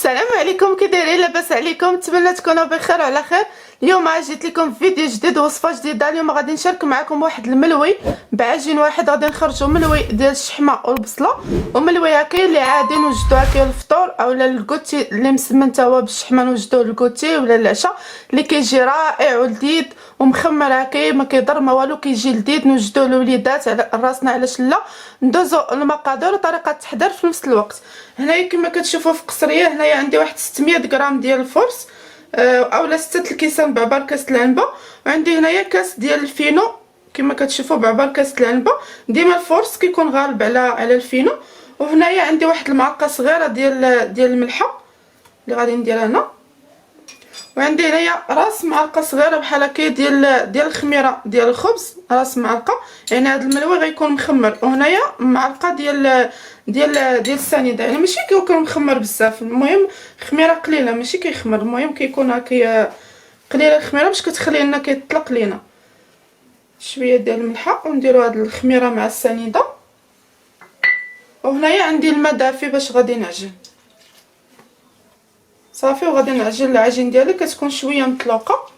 السلام عليكم، كي دايرين؟ لاباس عليكم؟ نتمنى تكونوا بخير وعلى خير. اليوم جيت لكم في فيديو جديد ووصفه جديده. اليوم غادي نشارك معكم واحد الملوي بعجين واحد. غادي نخرجوا ملوي ديال الشحمه والبصله، وملوي هكا اللي عادي نوجدوه هكا للفطور اولا الكوتي اللي مسمن تا هو بالشحمه نوجدوه للكوتي ولا العشاء، اللي كيجي رائع ولذيذ ومخمر هكا ما كيضر ما والو، كيجي لذيذ نوجدوه للوليدات على راسنا. علاش لا؟ ندوزو المقادير وطريقه التحضير في نفس الوقت. هنايا كما كتشوفوا في قصريه، هنايا عندي واحد 600 غرام ديال الفرص اولا 6 الكيسان بعبار كاس العنبه، وعندي هنايا كاس ديال الفينو كما كتشوفوا بعبار كاس العنبه. ديما الفرص كيكون غالب على الفينو. وهنايا عندي واحد المعلقه صغيره ديال الملحه اللي غادي نديرها هنا، وعندي هنايا راس معلقه صغيره بحال هكا ديال الخميره ديال الخبز، راس معلقه، يعني هذا الملوي غيكون مخمر. وهنايا معلقه ديال السنيده، يعني ماشي كيكون مخمر بزاف، المهم خميره قليله ماشي كيخمر، المهم كيكون هكا قليله الخميره باش كتخلي لنا كيطلق لينا. شويه ديال الملحه ونديروا هاد الخميره مع السنيده. وهنايا عندي الماء دافي باش غادي نعجن صافي، وغادي نعجن العجين ديالي كتكون شويه مطلوقه،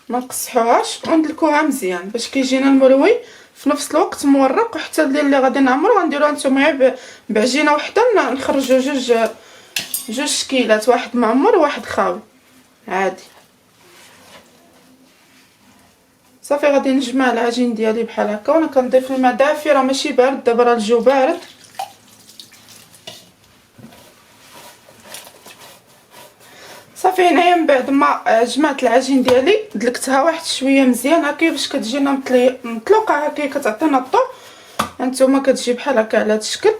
ما نقصحوهاش وندلكوها مزيان باش كيجينا الملوي في نفس الوقت مورق. وحتى اللي غادي نعمرو غنديروها نتوما بعجينه وحده، نخرجوا جوج شكيلات، واحد معمر وواحد خاوي عادي. صافي غادي نجمع العجين ديالي بحال هكا، وانا كنضيف الماء دافي، راه ماشي بارد، دابا راه الجو بارد. صافي هنايا من بعد ما جمعت العجين ديالي دلكتها واحد شويه مزيان هكا باش كتجينا مطلوقه هكا، كتعطينا الضوء. هانتوما كتجي بحال هكا على هذا الشكل،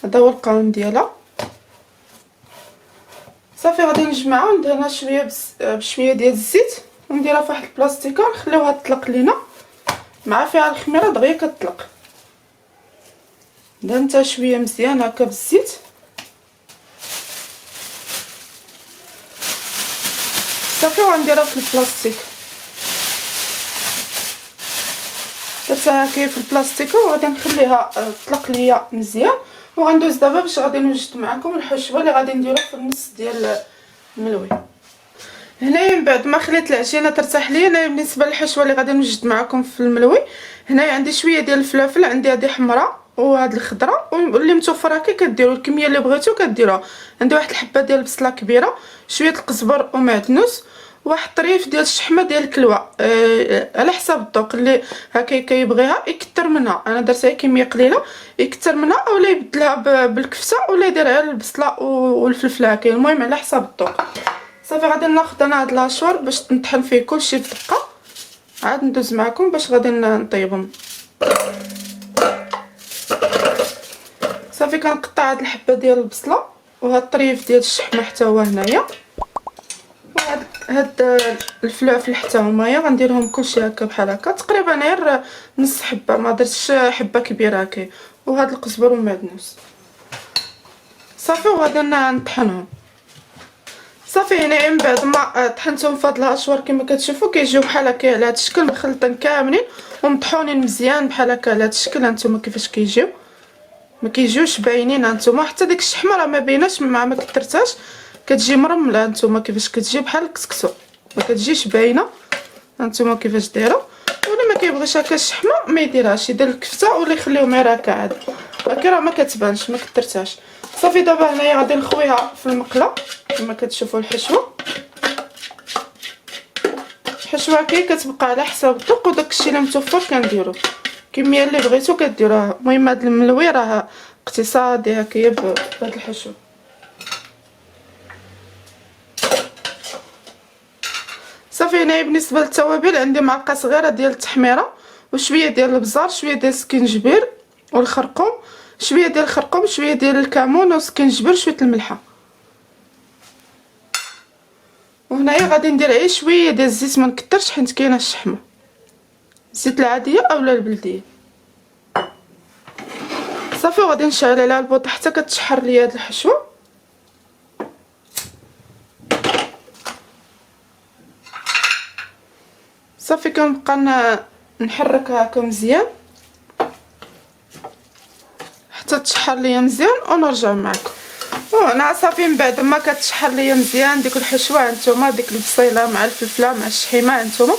هذا هو القوام ديالها. صافي غادي نجمعها وندهنها شويه بشويه ديال الزيت، ونديرها في واحد البلاستيكه ونخليوها تطلق لينا مع فيها الخميره دغيا كتطلق. دهنتها شويه مزيان هكا بالزيت. صافي وغنديرها في البلاستيك، درتها هكا في البلاستيك وغادي نخليها تطلق ليا مزيان. وغندوز دابا باش غادي نوجد معكم الحشوه اللي غادي نديرو في النص ديال الملوي. هنايا من بعد ما خليت العجينه ترتاح ليا، هنايا بالنسبه للحشوه اللي غادي نوجد معكم في الملوي، هنايا عندي شويه ديال الفلافل، عندي هذه حمراء وهاد الخضراء، واللي متوفر هكا كديروا الكميه اللي بغيتو كديروها. عندي واحد الحبه ديال البصله كبيره، شويه القزبر ومعدنوس، واحد الطريف ديال الشحمه ديال الكلوه، على حساب الذوق اللي هكا كيبغيها يكثر منها. انا درتها كميه قليله، يكثر منها اولا يبدلها بالكفته ولا يديرها البصله والفلفل هكا، المهم على حساب الذوق. صافي غادي ناخذ انا هاد لاشور باش نطحن فيه كلشي بدقه، عاد ندوز معكم باش غادي نطيبهم. صافي كنقطع هاد الحبه ديال البصله وهاد الطريف ديال الشحمه حتى هو هنايا، وهاد الفلافل حتى هما غنديرهم كلشي هكا بحال هكا، تقريبا غير نص حبه، ما درتش حبه كبيره هكا. وهاد القزبر والمعدنوس صافي وغادي نطحنهم. صافي هنايا من بعد ما طحنتهم في هاد الاشوار كما كتشوفوا كيجيو بحال هكا على هاد الشكل، مخلطين كاملين ومطحونين مزيان بحال هكا على هاد الشكل. هانتوما كيفاش كيجيو، ما كيجيوش باينين. هانتوما حتى ديك الشحمه راه ما بايناش مع ما كثرتهاش، كتجي مرمله. هانتوما كيفاش كتجي بحال الكسكسو، ما كتجيش باينه. هانتوما كيفاش دايره. واللي ما كيبغيش هكا الشحمه ما يديرهاش، يدير الكفته ولا يخليهم غير هكا عادي هكا، راه ما كتبانش ما كثرتهاش. صافي دابا هنايا غادي نخويها في المقله كما كتشوفوا. الحشوه هكا كتبقى على حساب الذوق، وداك الشيء اللي متوفر كنديرو الكميه اللي بغيتو كديروها. المهم هذا الملوي راه اقتصادي هكايا بهاد الحشوه. صافي هنايا بالنسبه للتوابل عندي معلقه صغيره ديال التحميره، وشويه ديال البزار، شويه ديال السكينجبير والخرقوم، شويه ديال الخرقوم، شويه ديال الكمون والسكينجبير، شويه الملحه. وهنايا غادي ندير غير شويه ديال الزيت، ما نكثرش حيت كاينه الشحمه، الزيت العاديه اولا البلديه. صافي وغادي نشعل عليها البوطه حتى كتشحر ليا هاد الحشوه. صافي كنبقى نحركها هكا مزيان حتى تشحر ليا مزيان ونرجع معكم. وانا صافي من بعد ما كتشحر ليا مزيان ديك الحشوه هانتوما، ديك البصيله مع الفلفله مع الشحيمه هانتوما،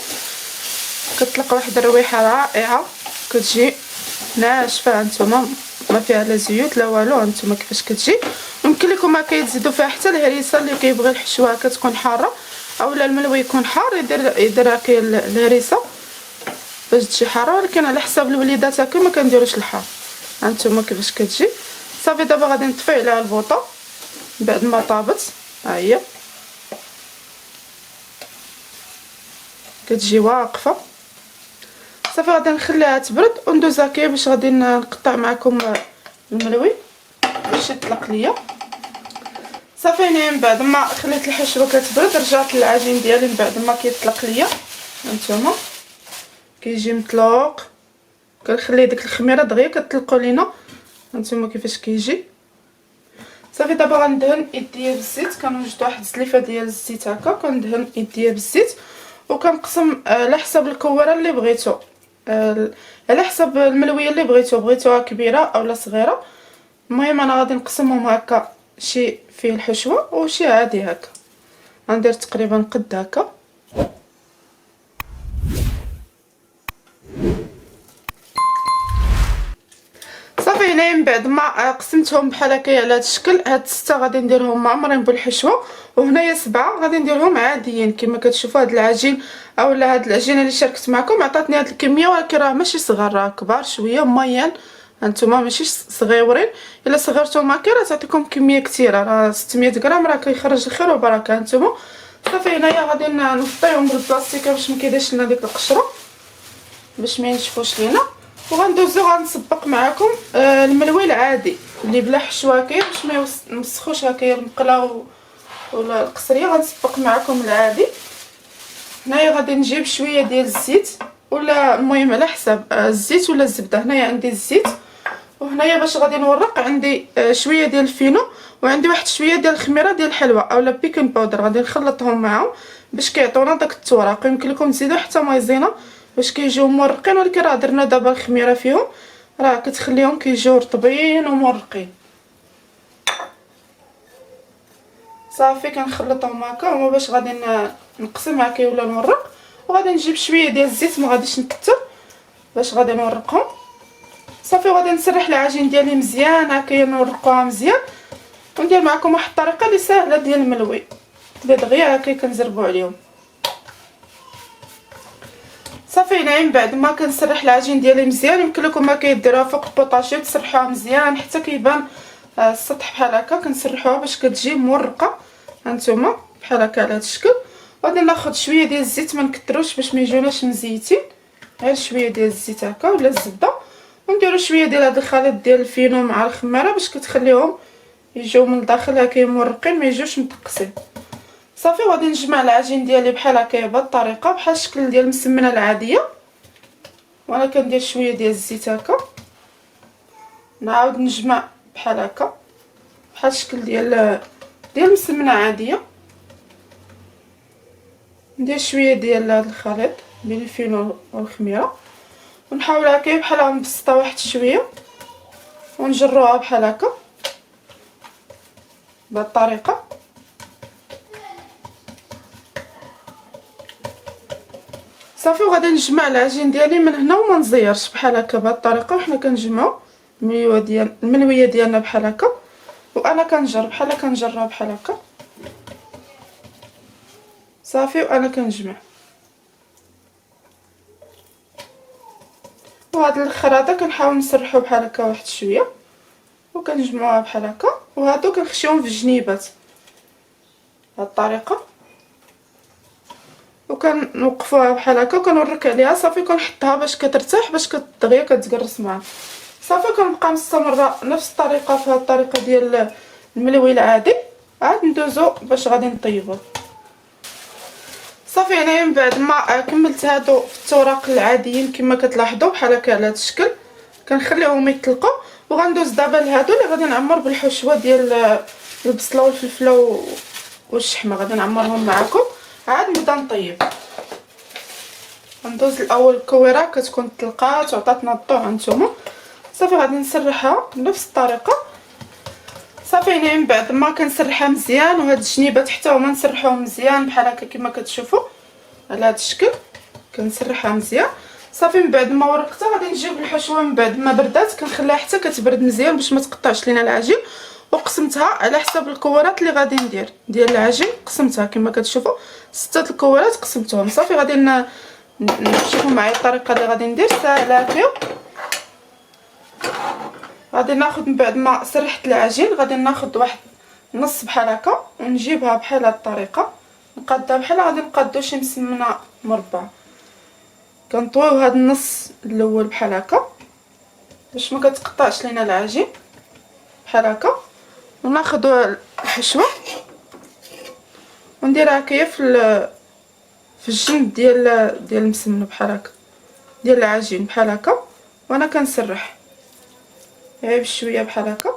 كتطلق واحد الرويحه رائعه، كتجي ناشفه هانتوما، ما فيها لا زيوت لا والو. هانتوما كيفاش كتجي. يمكن لكم ما كيتزيدوا فيها حتى الهريسه، اللي كيبغي الحشوه كتكون حاره اولا الملوي يكون حار يدير هكا الهريسه باش تجي حاره، ولكن على حساب الوليدات هكا ما كنديروش الحار. هانتوما كيفاش كتجي. صافي دابا غادي نطفي عليها البوطه بعد ما طابت، ها هي كتجي واقفه. صافي غادي نخليها تبرد وندوز هكايا باش غادي نقطع معكم الملوي باش يطلق ليا. صافي هنايا من بعد ما خليت الحشوه كتبرد رجعت للعجين ديالي من بعد ما كيطلق ليا. هانتوما كيجي مطلوق، كنخلي ديك الخميره دغيا كتطلقوا لينا. هانتوما كيفاش كيجي. صافي دابا غندهن يديا بالزيت، كنوجد واحد الزليفه ديال الزيت هكا، كندهن يديا بالزيت وكنقسم على حسب الكواره اللي بغيتو، على حسب الملويه اللي بغيتوها كبيره اولا صغيره. المهم انا غادي نقسمهم هكا، شي فيه الحشوه وشي عادي هكا، غندير تقريبا قد هكا. صافي هنايا من بعد ما قسمتهم بحال هكايا على هذا الشكل، هاد 6 غادي نديرهم معمرين بالحشوه، وهنايا 7 غادي نديرهم عاديين كما كتشوفوا. هاد العجين اولا هاد العجينه اللي شاركت معكم عطاتني هاد الكميه، ولكن راه ماشي صغار، راه كبار شويه مميان. هانتوما ماشي صغيورين، الا صغرتهم هكا راه تعطيكم كميه كثيره، راه 600 غرام راه كيخرج الخير والبركه. هانتوما صافي هنايا غادي نغطيهم بالبلاستيكه باش ما كيديرش لنا ديك القشره، باش ما ينشفوش لينا. وغندوزو غنسبق معكم الملوي العادي اللي بلا حشوه هكايا باش ما يوسخوش هكايا المقله ولا القصريه. غنسبق معكم العادي. هنايا غادي نجيب شويه ديال الزيت ولا المهم على حساب الزيت ولا الزبده. هنايا عندي الزيت، وهنايا باش غادي نورق عندي شويه ديال الفينو، وعندي واحد شويه ديال الخميره ديال الحلوى اولا بيكين باودر، غادي نخلطهم معاهم باش كيعطيونا داك التوراق. يمكن لكم تزيدوا حتى مايزينا باش كيجيو مرقين، ولكن راه درنا دابا الخميره فيهم راه كتخليهم كيجيو رطبين ومرقين. صافي كنخلطهم هكا هما باش غادي نقسم هكا ولا نورق، وغادي نجيب شويه ديال الزيت ما غاديش نكثر باش غادي نورقهم. صافي غادي نسرح العجين ديالي مزيان هكا نورقوها مزيان، وندير معكم واحد الطريقه اللي ساهله ديال الملوي اللي دغيا هكا كنزربوا عليهم. صافي هنايا من بعد ما كنسرح العجين ديالي مزيان، يمكن لكم ما كيديروها فوق البوطاشي وتسرحوها مزيان حتى كيبان السطح بحال هكا، كنسرحوها باش كتجي مرقه. هانتوما بحال هكا على هذا الشكل. غادي ناخذ شويه ديال الزيت، ما نكثروش باش ما يجوناش مزيتين، غير شويه ديال الزيت هكا ولا الزبده، ونديروا شويه ديال هذا الخليط ديال الفينو مع الخماره باش كتخليهم يجيو من الداخل هكا مرقين ما يجوش متقسين. صافي غادي نجمع العجين ديالي بحال هكايا بهاد الطريقه بحال الشكل ديال المسمنه العاديه، وانا كندير شويه ديال الزيت هكا، نعاود نجمع بحال هكا بحال الشكل ديال المسمنه عاديه، ندير شويه ديال هذا الخليط بين الفينو والخميره، ونحاول هكا بحال نبسطها واحد شويه ونجروها بحال هكا بهاد الطريقه. صافي وغادي نجمع العجين ديالي من هنا وما نزيرش بحال هكا بهاد الطريقه، وحنا كنجمعوا الملويه ديالنا بحال هكا، وانا كنجر بحال كنجرها بحال هكا. صافي وانا كنجمع، وهاد الخراطه كنحاول نسرحو بحال هكا واحد شويه وكنجمعوها بحال هكا، وهادو كنخشيهم في الجنيبات بهاد الطريقه وكنوقفوها بحال هكا وكنورك عليها. صافي كنحطها باش كترتاح باش دغيا كتقرص معاها. صافي كنبقى مستمره نفس الطريقه في هاد الطريقه ديال الملوي العادي، عاد ندوزو باش غادي نطيبو. صافي هنايا من بعد ما كملت هادو في التوراق العاديين كما كتلاحظوا بحال هكا على هاد الشكل، كنخليهم يطلقوا. وغندوز دابا لهادو اللي غادي نعمر بالحشوه ديال البصله والفلفله والشحمه، غادي نعمرهم معكم عاد نبدا نطيب. غندوز الاول الكويره كتكون طلقات وعطاتنا الضوء. هانتوما صافي غادي نسرحها بنفس الطريقه. صافي هنا من بعد ما كنسرحها مزيان، وهاد الجنيبات حتى هما نسرحوهم مزيان بحال هكا كما كتشوفوا على هاد الشكل كنسرحها مزيان. صافي من بعد ما ورقتها غادي نجيب الحشوه من بعد ما بردات كنخليها حتى كتبرد مزيان باش ما تقطعش لينا العجين. وقسمتها على حسب الكورات اللي غادي ندير ديال العجين، قسمتها كما كتشوفوا 6 الكورات قسمتهم. صافي غادي نشوفوا معايا الطريقه اللي غادي ندير ساهله فيو. غادي ناخذ من بعد ما سرحت العجين غادي ناخذ واحد نص بحال هكا ونجيبها بحال هاد الطريقه، نقادها بحال غادي نقادو شي مسمنه مربع. كنطويو هاد النص الاول بحال هكا باش ما كتقطعش لينا العجين بحال هكا، وناخذ الحشوه ونديرها هكايا في الجنب ديال المسمن بحال هكا ديال العجين بحال هكا، وانا كنسرح غير بشويه بحال هكا.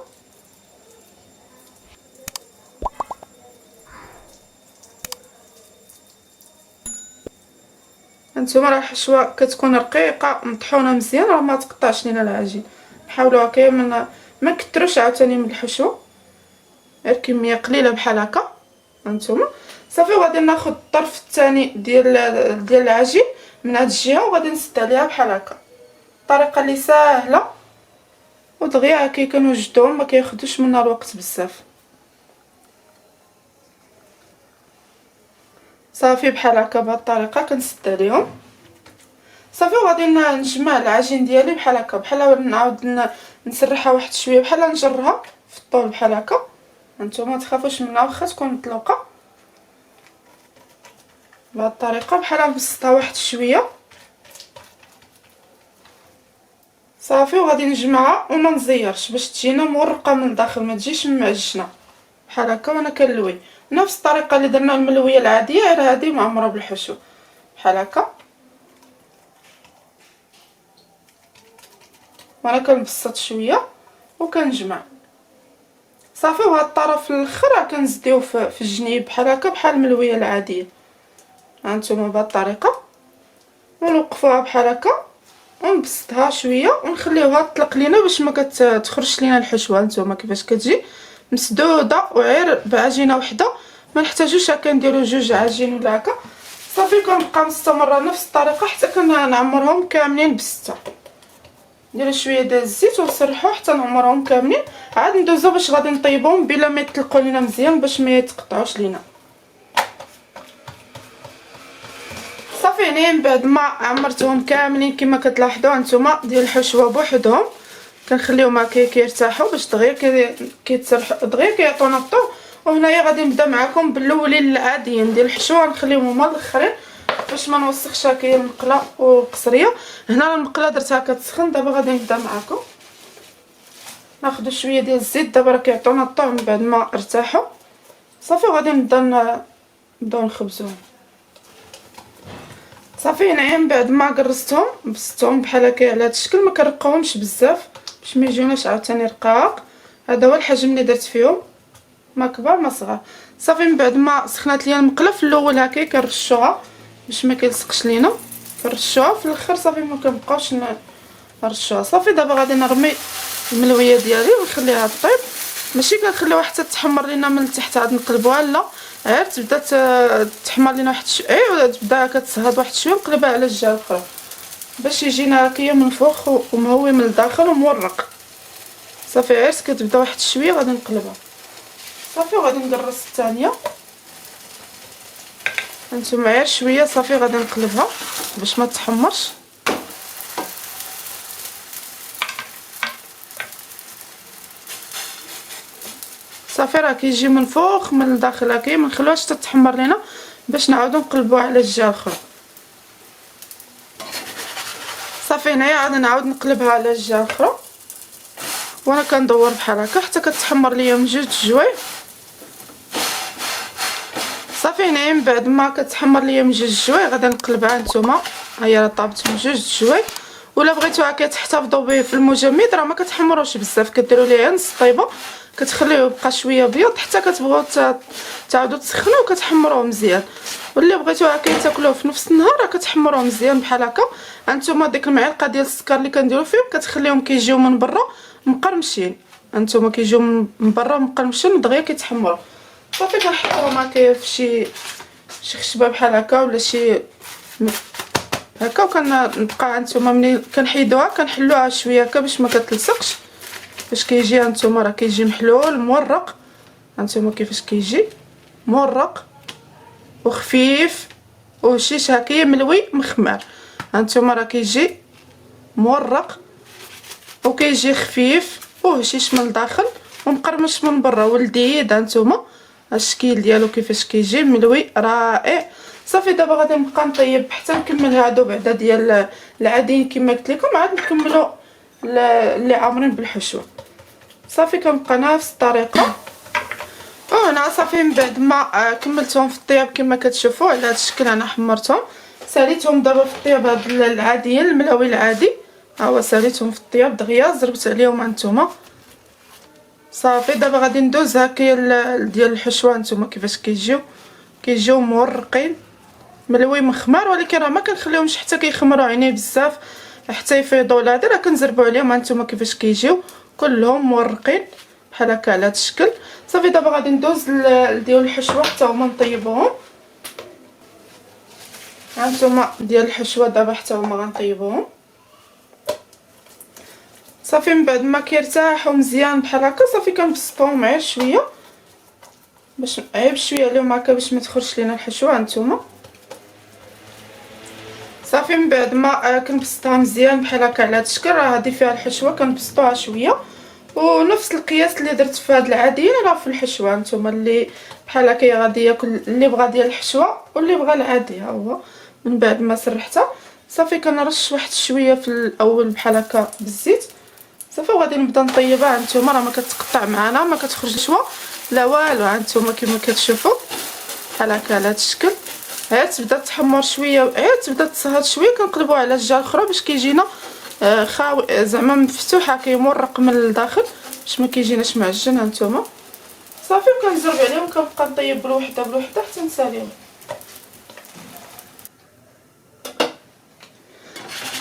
هانتوما راه الحشوه كتكون رقيقه مطحونه مزيان راه ما تقطعش لينا العجين. حاولوا هكايا ما كتروش عاوتاني من الحشوه، غير كميه قليله بحال هكا هانتوما. صافي غادي ناخذ الطرف الثاني ديال العجين من هاد الجهه وغادي نسد عليها بحال هكا. الطريقه اللي ساهله ودغيا هكا كنوجدوهم ما كياخذوش منا الوقت بزاف. صافي بحال هكا بهاد الطريقه كنسد عليهم. صافي وغادي نجمع العجين ديالي بحال هكا، بحال نعاود نسرحها واحد شويه بحال نجرها في الطول بحال هكا. هانتوما ما تخافوش منها واخا تكون مطلوقه بهاد الطريقه بحال نبسطها واحد شويه. صافي وغادي نجمعها وما نزيرش باش تجينا مورقه من الداخل ما تجيش معجنه بحال هكا. وانا كنلوي نفس الطريقه اللي درنا الملويه العاديه غير هذه معمره بالحشو بحال هكا. وانا كنبسط شويه وكنجمع. صافي وهاد الطرف الاخر كنزيدوه في الجنيب بحال هكا بحال الملويه العاديه. هانتوما بهاد الطريقه ونوقفوها بحال هكا ونبسطها شويه ونخليوها تطلق لينا باش ما كتخرجش لينا الحشوه. هانتوما كيفاش كتجي مسدوده وغير بعجينه وحده، ما نحتاجوش هكا نديرو جوج عجين ولا هكا. صافي كنبقى مستمره نفس الطريقه حتى كنعمرهم كاملين بالسته. نديرو شويه ديال الزيت ونسرحو حتى نعمرهم كاملين، عاد ندوزو باش غادي نطيبهم بلا ما يطلقوا لينا مزيان باش ما يتقطعوش لينا. صافي هنا من بعد ما عمرتهم كاملين كما كتلاحظوا هانتوما ديال الحشوه بوحدهم كنخليهم هكا كيرتاحوا باش دغيا كيتسرحوا دغيا كيعطونا الطو. وهنايا غادي نبدا معكم بالاولين العاديين ديال الحشوه، نخليهم هما الاخرين باش ما نوسخش هكايا المقله والقصريه. هنا المقله درتها كتسخن، دابا غادي نبدا معكم. ناخذ شويه ديال الزيت دابا راه كيعطونا الطعم من بعد ما ارتاحوا. صافي غادي نبداو نخبزوهم. صافي هنايا من بعد ما قرصتهم بسطتهم بحال هكا على هذا الشكل، ما كنرقاوهمش بزاف باش ما يجيوناش عاوتاني رقاق. هذا هو الحجم اللي درت فيهم، ما كبار ما صغار. صافي من بعد ما سخنات ليا المقله في الاول هكا كنرشوها باش ما كيلصقش لينا، كنرشوها في الاخر صافي ما كنبقاوش نرشوها. صافي دابا غادي نرمي الملويه ديالي ونخليها طيب، ماشي كنخليوها حتى تحمر لينا من التحت عاد نقلبوها، لا غير تبدا تحمر لينا واحد شويه ايوا تبدا كتسهد واحد شويه نقلبها على الجهه الاخرى باش يجينا هكايا من الفوق ومهوي من الداخل ومورق. صافي غير كتبدا واحد شويه غادي نقلبها. صافي وغادي نقرص الثانيه هانتوما غير شويه. صافي غادي نقلبها باش ما تحمرش. صافي راه كيجي من فوق من الداخل هكايا، ما نخلوهاش تتحمر لينا باش نعاودو نقلبوها على الجهه الاخرى. صافي هنايا عاد نعاود نقلبها على الجهه الاخرى وانا كندور بحال هكا حتى كتحمر ليا من جوج جوايع. صافي هنايا من بعد ما كتحمر ليا من جوج جوايع غادي نقلبها. نتوما ها هي راه طابت من جوج جوايع، ولا بغيتو هكا تحتفظوا به في المجمد راه ما كتحمروش بزاف، كديروا ليه نص طيبه كتخليوه يبقى شويه بيض حتى كتبغيو تعاودوا تسخنوه وكتحمروه مزيان. واللي بغيتو هكا تاكلوه في نفس النهار راه كتحمروه مزيان بحال هكا. هانتوما ديك المعلقه ديال السكر اللي كنديروا فيهم كتخليهم كيجيو من برا مقرمشين هانتوما كيجيو من برا مقرمشين دغيا كيتحمروا. صافي كنحطهم هكا في شي خشبه بحال هكا ولا شي هكا، وكنبقى هانتوما ملي كنحيدوها كنحلوها شويه هكا باش ما كتلصقش، باش كيجي هانتوما راه كيجي محلول مورق. هانتوما كيفاش كيجي مورق وخفيف وشيش هكا ملوي مخمر. هانتوما راه كيجي مورق وكيجي خفيف وهشيش من الداخل ومقرمش من برا ولذيذ. هانتوما الشكل ديالو كيفاش كيجي ملوي رائع. صافي دابا غادي نبقى نطيب حتى نكمل هادو بعدا ديال العاديين كما قلت لكم، عاد نكملوا اللي عامرين بالحشوه. صافي كنبقى نفس الطريقه. وهنا صافي من بعد ما كملتهم في الطياب كما كتشوفوا على هذا الشكل انا حمرتهم، ساليتهم دابا في الطياب هاد العاديين الملوي العادي، ها هو ساليتهم في الطياب دغيا زربت عليهم هانتوما. صافي دابا غادي ندوز هكا ديال الحشوه. هانتوما كيفاش كيجيو مورقين ملوي مخمر، ولكن راه ما كنخليهمش حتى كيخمروا عيني بزاف حتى يفيضوا ولا هذا، راه كنزربوا عليهم. هانتوما كيفاش كيجيو كلهم مورقين بحال هكا على هذا الشكل. صافي دابا غادي ندوز ديال الحشوه حتى هما نطيبوهم. هانتوما ديال الحشوه دابا حتى هما غنطيبوهم. صافي من بعد ما كيرتاحوا مزيان بحال هكا صافي كنبسطوهم غير شويه باش غير بشويه عليهم هكا باش ما تخرجش لينا الحشوه. هانتوما صافي من بعد ما كنبسطها مزيان بحال هكا على هذا الشكل، راه هذه فيها الحشوه كنبسطوها شويه ونفس القياس اللي درت في هاد العاديين راه في الحشوه. هانتوما اللي بحال هكا غادي ياكل اللي بغى ديال الحشوه واللي بغى العادي ها هو. من بعد ما سرحتها صافي كنرش واحد شويه في الاول بحال هكا بالزيت. صافي وغادي نبدا نطيبها. هانتوما راه ما كتقطع معنا ما كتخرج الحشوه لا والو. هانتوما كما كتشوفوا بحال هكا على هذا الشكل، عاد تبدا تحمر شويه عاد تبدا تصهد شويه كنقلبوها على الجهه الاخرى باش كيجينا خاوي زعما مفتوحه كيمرق من الداخل باش ما كيجيناش معجن. هانتوما صافي كنزرب عليهم كنبقى نطيب بوحده بوحده حتى نساليهم.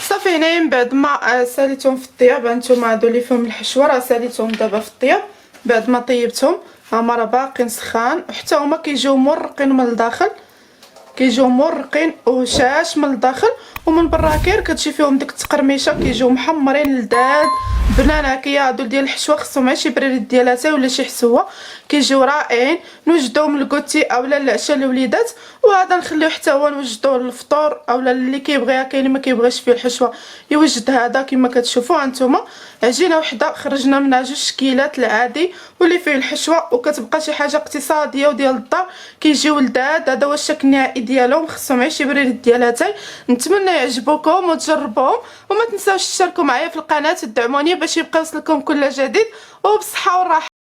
صافي هنايا من بعد ما ساليتهم في الطياب، هانتوما هادو اللي فيهم الحشوه راه ساليتهم دابا في الطياب بعد ما طيبتهم، هما راه باقيين سخان وحتى هما كيجيو مرقين من الداخل، كيجيو مرقين وهشاش من الداخل ومن برا كير كتجي فيهم ديك التقرميشه كيجيو محمرين لذاذ بنان هكايا. هادو ديال الحشوه خصهم غير شي بريد ديال اتاي ولا شي حسوه كيجيو رائعين، نوجدوهم للكوتي اولا العشاء للوليدات، وهذا نخليو حتى هو نوجدوه للفطور اولا اللي كيبغيها. كاين اللي ما كيبغيش فيه الحشوه يوجد هذا كما كتشوفوا. هانتوما عجينه وحده خرجنا منها جوج شكيلات العادي واللي فيه الحشوه، وكتبقى شي حاجه اقتصاديه وديال الدار كيجيو لذاذ. هذا هو الشكل النهائي ديالهم، خصهم غير شي بريد ديال اتاي. نتمنى يعجبوكم وتجربوهم، وما تنساوش تشتركوا معايا في القناه وتدعموني باش يبقى يوصلكم كل جديد، وبصحه وراحه.